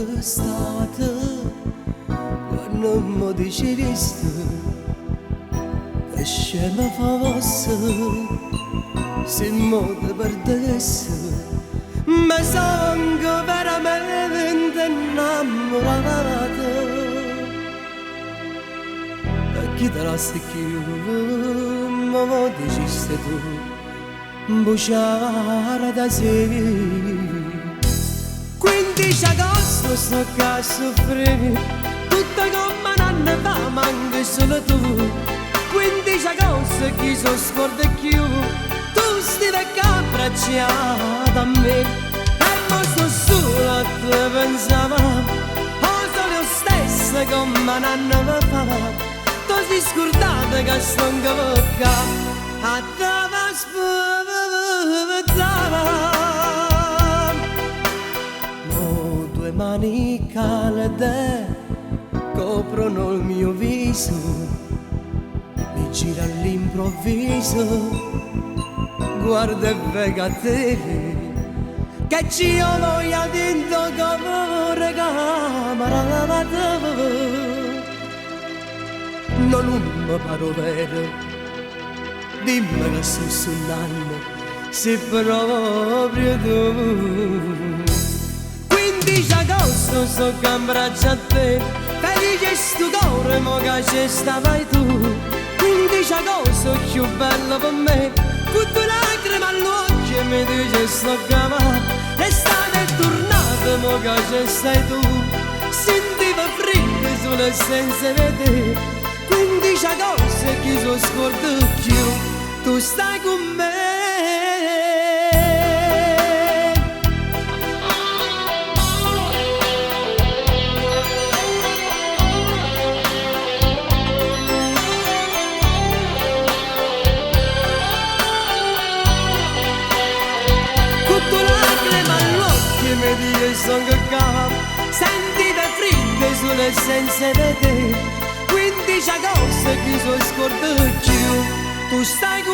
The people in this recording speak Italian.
d'estate quando mi dicesti che scema fosse se mo ti perdessi ma sono veramente innamorata e chi te la sai più ma dicesti tu bruciare da sé 15 agosto sto qua a soffrire tutto come un anno fa manca solo tu 15 agosto chi so scorda più tu stai qua abbracciata a me e mo sto solo a te pensavo oh sono io stessa come un anno fa tu sei scordata che sto in bocca a te mani calde coprono il mio viso, mi gira all'improvviso, guarda e vega te, che ci ho voglia dentro come camera non mi paro vero, dimmi che sto suonando, se proprio tu 15 agosto sto che abbraccio a te felice sto cuore mo che ci stavai tu 15 agosto più bello per me con due lacrime all'occhio mi dice sto chiamando l'estate è tornata mo che ci stai tu sentiva freddo solo senza vedere 15 agosto chi so scordo più tu stai con me sono qua, senti da fredde sulle senza vedere 15 agosto chi so scordo più tu stai con